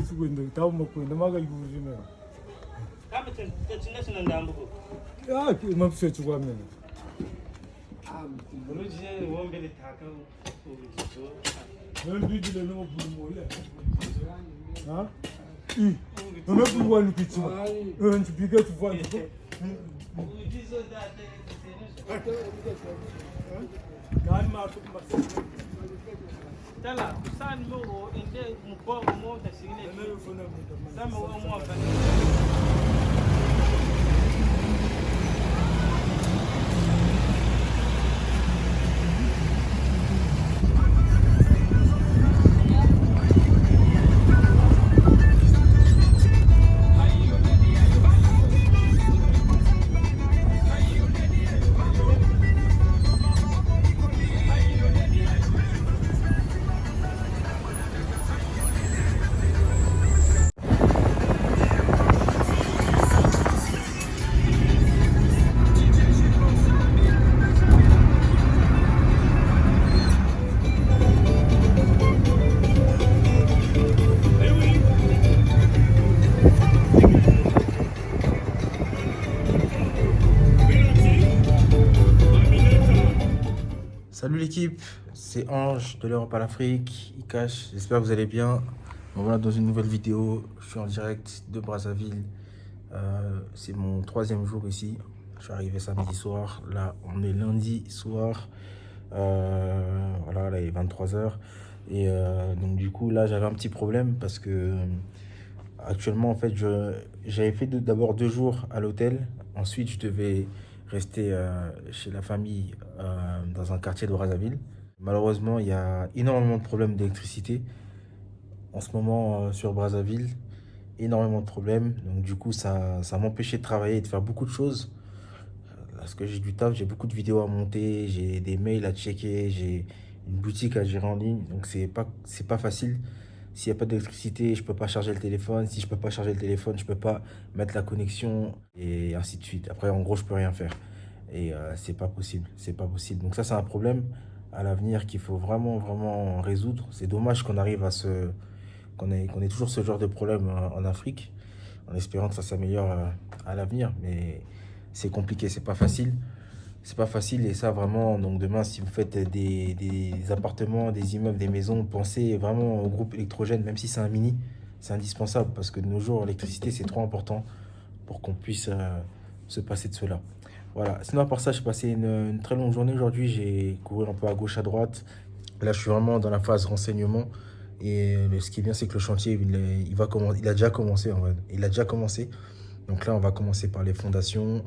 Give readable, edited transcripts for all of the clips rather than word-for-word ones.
쓰고 있는데 다음 먹고 있는데 막아 이거 보시면 Kamu tunational ndambuko. 야 맘새 주고 하면 Muluje wombe litaka ubicho. 널 뒤질래 너무 부른 몰래 아? 이 너무 부른 거 아니고 있지 마 응, 비가 두 번. Ubizo date 난 마트 맞어. Tala, kusan mo inde mpo mo ta signe. 내가 손에 Sama wo mo fa. Salut l'équipe, c'est Ange de l'Europe à l'Afrique, Ikash, j'espère que vous allez bien. Bon, voilà, dans une nouvelle vidéo, je suis en direct de Brazzaville. C'est mon 3e jour ici. Je suis arrivé samedi soir, là on est lundi soir. Voilà, là il est 23 h. Et donc du coup là j'avais un petit problème parce que actuellement en fait j'avais fait d'abord 2 jours à l'hôtel. Ensuite je devais rester chez la famille dans un quartier de Brazzaville. Malheureusement, il y a énormément de problèmes d'électricité en ce moment sur Brazzaville. Énormément de problèmes. Donc du coup, ça m'empêchait de travailler et de faire beaucoup de choses. Parce que j'ai du taf, j'ai beaucoup de vidéos à monter, j'ai des mails à checker, j'ai une boutique à gérer en ligne. Donc c'est pas facile. S'il n'y a pas d'électricité, je peux pas charger le téléphone. Si je peux pas charger le téléphone, je peux pas mettre la connexion et ainsi de suite. Après, en gros, je peux rien faire. Et c'est pas possible. C'est pas possible. Donc ça, c'est un problème à l'avenir qu'il faut vraiment résoudre. C'est dommage qu'on arrive à qu'on ait toujours ce genre de problème en Afrique, en espérant que ça s'améliore à l'avenir. Mais c'est compliqué, c'est pas facile. C'est pas facile et ça vraiment, donc demain si vous faites des appartements, des immeubles, des maisons, pensez vraiment au groupe électrogène, même si c'est un mini, c'est indispensable parce que de nos jours l'électricité c'est trop important pour qu'on puisse se passer de cela. Voilà, sinon à part ça j'ai passé une très longue journée aujourd'hui, j'ai couru un peu à gauche à droite. Là je suis vraiment dans la phase renseignement et ce qui est bien c'est que le chantier il a déjà commencé en vrai, il a déjà commencé. Donc là on va commencer par les fondations.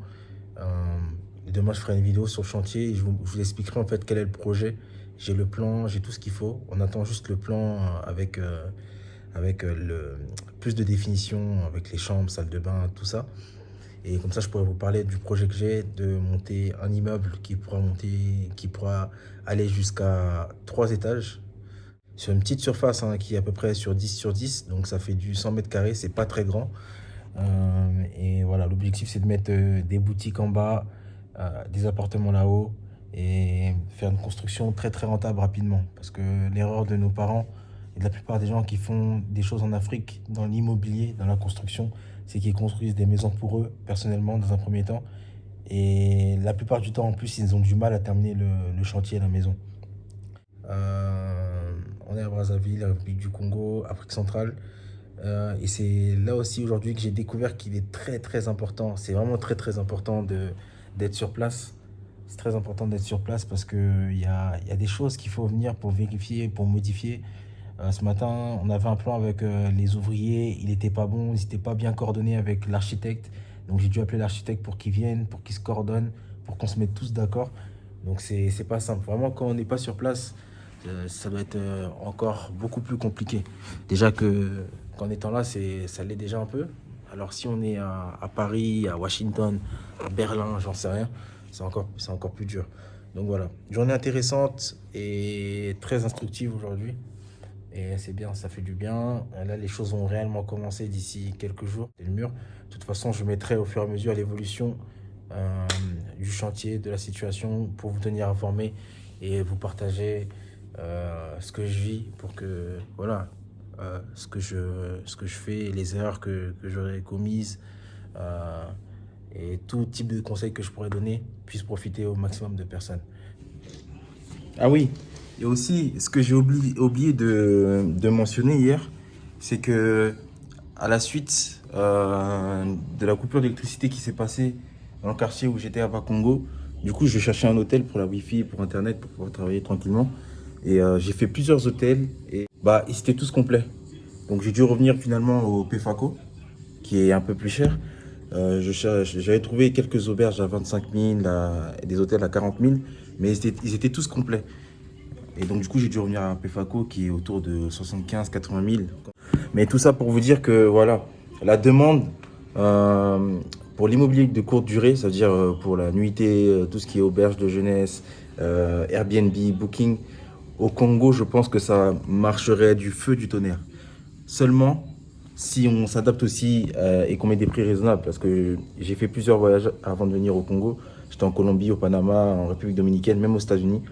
Demain, je ferai une vidéo sur le chantier et je vous expliquerai en fait quel est le projet. J'ai le plan, j'ai tout ce qu'il faut. On attend juste le plan avec plus de définition, avec les chambres, salle de bain, tout ça. Et comme ça, je pourrais vous parler du projet que j'ai de monter un immeuble qui pourra aller jusqu'à 3 étages sur une petite surface qui est à peu près sur 10 sur 10. Donc ça fait du 100 mètres carrés, c'est pas très grand. Et voilà, l'objectif c'est de mettre des boutiques en bas, des appartements là-haut et faire une construction très rentable rapidement. Parce que l'erreur de nos parents et de la plupart des gens qui font des choses en Afrique, dans l'immobilier, dans la construction, c'est qu'ils construisent des maisons pour eux, personnellement, dans un premier temps. Et la plupart du temps, en plus, ils ont du mal à terminer le chantier, la maison. On est à Brazzaville, la République du Congo, Afrique centrale. Et c'est là aussi aujourd'hui que j'ai découvert qu'il est très important. C'est vraiment très important d'être sur place. C'est très important d'être sur place parce qu'il y a des choses qu'il faut venir pour vérifier, pour modifier. Ce matin, on avait un plan avec les ouvriers. Il n'était pas bon, ils n'étaient pas bien coordonnés avec l'architecte. Donc j'ai dû appeler l'architecte pour qu'il vienne, pour qu'il se coordonne, pour qu'on se mette tous d'accord. Donc c'est pas simple. Vraiment, quand on n'est pas sur place, ça doit être encore beaucoup plus compliqué. Déjà qu'en étant là, ça l'est déjà un peu. Alors si on est à Paris, à Washington, à Berlin, j'en sais rien, c'est encore plus dur. Donc voilà, journée intéressante et très instructive aujourd'hui. Et c'est bien, ça fait du bien. Là, les choses vont réellement commencer d'ici quelques jours. C'est le mur. De toute façon, je mettrai au fur et à mesure l'évolution du chantier, de la situation, pour vous tenir informé et vous partager ce que je vis pour que, voilà, ce que je fais, les erreurs que j'aurais commises et tout type de conseils que je pourrais donner puisse profiter au maximum de personnes. Ah oui, et aussi ce que j'ai oublié de mentionner hier, c'est que à la suite de la coupure d'électricité qui s'est passée dans le quartier où j'étais à Bakongo, du coup je cherchais un hôtel pour la wifi, pour internet, pour pouvoir travailler tranquillement. Et j'ai fait plusieurs hôtels et ils étaient tous complets. Donc j'ai dû revenir finalement au PFACO, qui est un peu plus cher. J'avais trouvé quelques auberges à 25 000, des hôtels à 40 000, mais ils étaient tous complets. Et donc du coup j'ai dû revenir à un PFACO qui est autour de 75-80 000. Mais tout ça pour vous dire que voilà, la demande pour l'immobilier de courte durée, c'est-à-dire pour la nuitée, tout ce qui est auberge de jeunesse, Airbnb, Booking, au Congo, je pense que ça marcherait du feu du tonnerre. Seulement, si on s'adapte aussi et qu'on met des prix raisonnables, parce que j'ai fait plusieurs voyages avant de venir au Congo. J'étais en Colombie, au Panama, en République dominicaine, même aux États-Unis.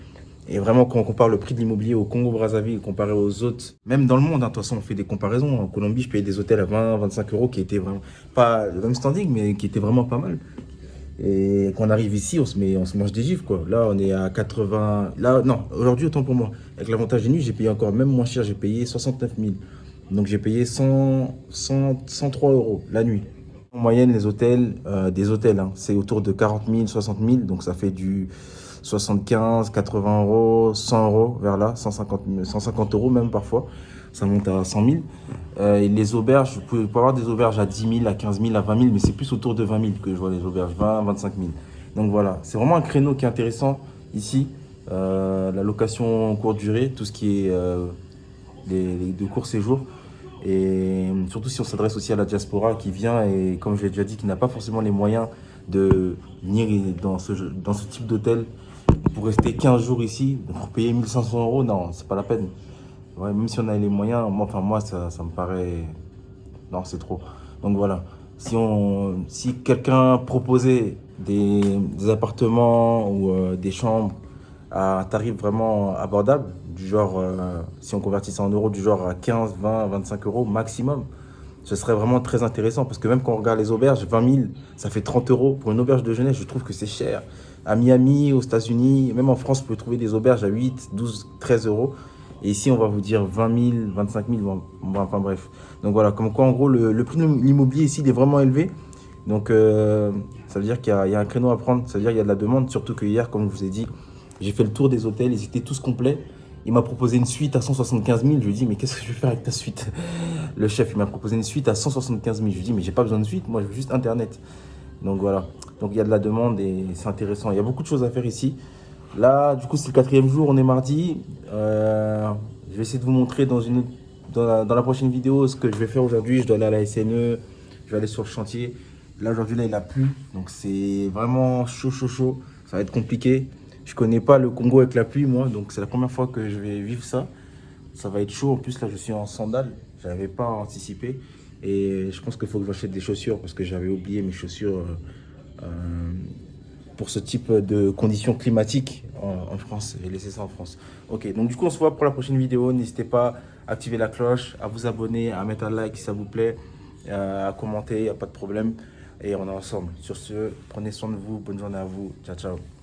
Et vraiment, quand on compare le prix de l'immobilier au Congo-Brazzaville comparé aux autres, même dans le monde, de toute façon, on fait des comparaisons. En Colombie, je payais des hôtels à 20-25 euros qui étaient vraiment pas le même standing, mais qui étaient vraiment pas mal. Et quand on arrive ici, on se mange des gifles, quoi. Là, on est à 80. Là, non, aujourd'hui, autant pour moi. Avec l'avantage des nuits, j'ai payé encore même moins cher. J'ai payé 69 000. Donc, j'ai payé 103 euros la nuit. En moyenne, les hôtels, des hôtels, hein, c'est autour de 40 000, 60 000. Donc, ça fait du 75, 80 euros, 100 euros vers là, 150 euros même parfois. Ça monte à 100 000. Et les auberges, vous pouvez avoir des auberges à 10 000, à 15 000, à 20 000, mais c'est plus autour de 20 000 que je vois les auberges, 20, 25 000. Donc voilà, c'est vraiment un créneau qui est intéressant ici. La location courte durée, tout ce qui est de court séjour. Et surtout si on s'adresse aussi à la diaspora qui vient et, comme je l'ai déjà dit, qui n'a pas forcément les moyens de venir dans ce type d'hôtel pour rester 15 jours ici, pour payer 1 500 euros, non, c'est pas la peine. Ouais, même si on a les moyens, moi ça me paraît... Non, c'est trop. Donc voilà, si quelqu'un proposait des appartements ou des chambres à un tarif vraiment abordable, du genre, si on convertit ça en euros, du genre à 15, 20, 25 euros maximum, ce serait vraiment très intéressant. Parce que même quand on regarde les auberges, 20 000, ça fait 30 euros. Pour une auberge de jeunesse, je trouve que c'est cher. À Miami, aux États-Unis, même en France, vous pouvez trouver des auberges à 8, 12, 13 euros. Et ici, on va vous dire 20 000, 25 000, enfin bref. Donc voilà, comme quoi, en gros, le prix de l'immobilier ici, il est vraiment élevé. Donc, ça veut dire qu'il y a un créneau à prendre. Ça veut dire qu'il y a de la demande. Surtout que hier, comme je vous ai dit, j'ai fait le tour des hôtels. Ils étaient tous complets. Il m'a proposé une suite à 175 000. Je lui ai dit, mais qu'est-ce que je vais faire avec ta suite? Le chef, il m'a proposé une suite à 175 000. Je lui ai dit, mais j'ai pas besoin de suite. Moi, je veux juste Internet. Donc voilà. Donc, il y a de la demande et c'est intéressant. Il y a beaucoup de choses à faire ici. Là, du coup, c'est le 4e jour, on est mardi. Je vais essayer de vous montrer dans la prochaine vidéo ce que je vais faire aujourd'hui. Je dois aller à la SNE, je vais aller sur le chantier. Là, aujourd'hui, il a plu, donc c'est vraiment chaud. Ça va être compliqué. Je connais pas le Congo avec la pluie, moi, donc c'est la première fois que je vais vivre ça. Ça va être chaud. En plus, là, je suis en sandales. Je n'avais pas anticipé. Et je pense qu'il faut que j'achète des chaussures parce que j'avais oublié mes chaussures pour ce type de conditions climatiques en France. J'ai laissé ça en France. Ok, donc du coup, on se voit pour la prochaine vidéo. N'hésitez pas à activer la cloche, à vous abonner, à mettre un like si ça vous plaît, à commenter, il n'y a pas de problème. Et on est ensemble. Sur ce, prenez soin de vous. Bonne journée à vous. Ciao, ciao.